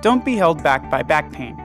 Don't be held back by back pain.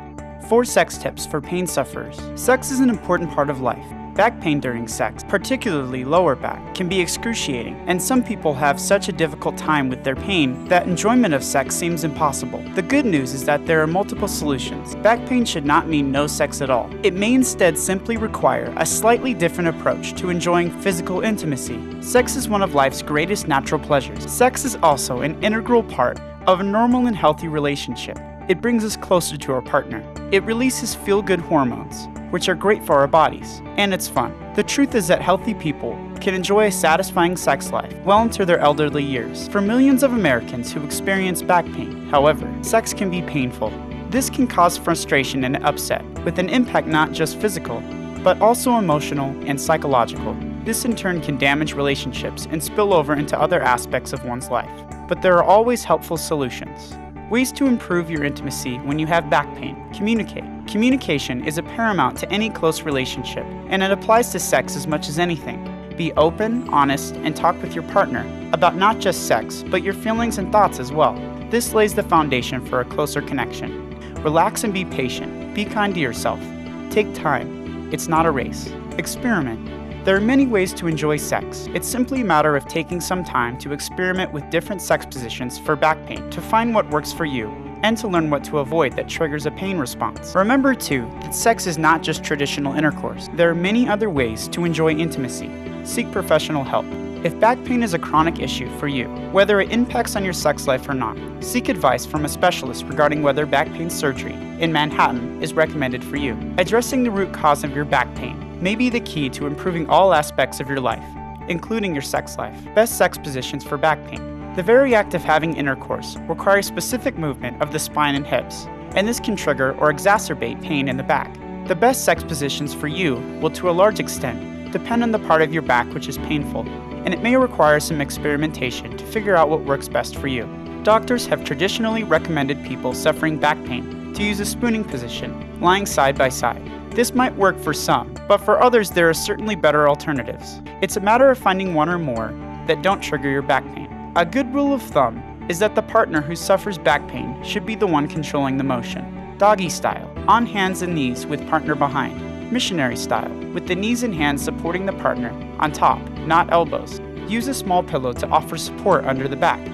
4 sex tips for pain sufferers. Sex is an important part of life. Back pain during sex, particularly lower back, can be excruciating, and some people have such a difficult time with their pain that enjoyment of sex seems impossible. The good news is that there are multiple solutions. Back pain should not mean no sex at all. It may instead simply require a slightly different approach to enjoying physical intimacy. Sex is one of life's greatest natural pleasures. Sex is also an integral part of a normal and healthy relationship. It brings us closer to our partner. It releases feel-good hormones, which are great for our bodies, and it's fun. The truth is that healthy people can enjoy a satisfying sex life well into their elderly years. For millions of Americans who experience back pain, however, sex can be painful. This can cause frustration and upset, with an impact not just physical, but also emotional and psychological. This in turn can damage relationships and spill over into other aspects of one's life. But there are always helpful solutions. Ways to improve your intimacy when you have back pain. Communicate. Communication is paramount to any close relationship, and it applies to sex as much as anything. Be open, honest, and talk with your partner about not just sex, but your feelings and thoughts as well. This lays the foundation for a closer connection. Relax and be patient. Be kind to yourself. Take time. It's not a race. Experiment. There are many ways to enjoy sex. It's simply a matter of taking some time to experiment with different sex positions for back pain, to find what works for you, and to learn what to avoid that triggers a pain response. Remember too, that sex is not just traditional intercourse. There are many other ways to enjoy intimacy. Seek professional help. If back pain is a chronic issue for you, whether it impacts on your sex life or not, seek advice from a specialist regarding whether back pain surgery in Manhattan is recommended for you. Addressing the root cause of your back pain may be the key to improving all aspects of your life, including your sex life. Best sex positions for back pain. The very act of having intercourse requires specific movement of the spine and hips, and this can trigger or exacerbate pain in the back. The best sex positions for you will, to a large extent, depend on the part of your back which is painful, and it may require some experimentation to figure out what works best for you. Doctors have traditionally recommended people suffering back pain to use a spooning position, lying side by side. This might work for some, but for others there are certainly better alternatives. It's a matter of finding one or more that don't trigger your back pain. A good rule of thumb is that the partner who suffers back pain should be the one controlling the motion. Doggy style, on hands and knees with partner behind. Missionary style, with the knees and hands supporting the partner, on top, not elbows. Use a small pillow to offer support under the back.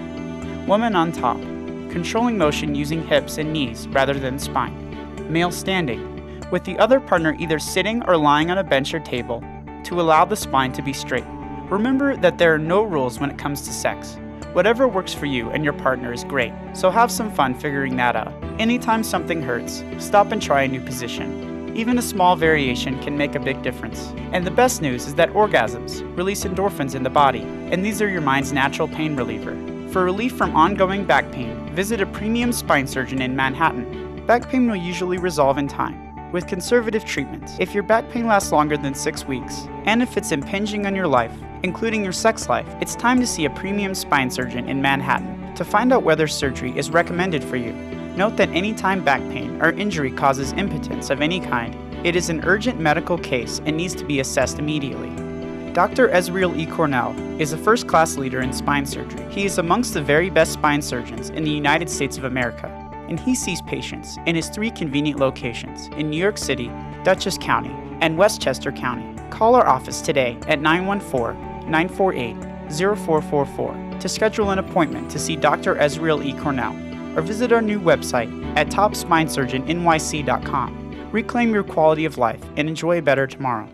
Woman on top, controlling motion using hips and knees rather than spine. Male standing, with the other partner either sitting or lying on a bench or table to allow the spine to be straight. Remember that there are no rules when it comes to sex. Whatever works for you and your partner is great, so have some fun figuring that out. Anytime something hurts, stop and try a new position. Even a small variation can make a big difference. And the best news is that orgasms release endorphins in the body, and these are your mind's natural pain reliever. For relief from ongoing back pain, visit a premium spine surgeon in Manhattan. Back pain will usually resolve in time with conservative treatments. If your back pain lasts longer than 6 weeks, and if it's impinging on your life, including your sex life, it's time to see a premium spine surgeon in Manhattan to find out whether surgery is recommended for you. Note that anytime back pain or injury causes impotence of any kind, it is an urgent medical case and needs to be assessed immediately. Dr. Ezriel E. Cornell is a first-class leader in spine surgery. He is amongst the very best spine surgeons in the United States of America, and he sees patients in his 3 convenient locations in New York City, Dutchess County, and Westchester County. Call our office today at 914-948-0444 to schedule an appointment to see Dr. Ezriel E. Cornell, or visit our new website at topspinesurgeonnyc.com. Reclaim your quality of life and enjoy a better tomorrow.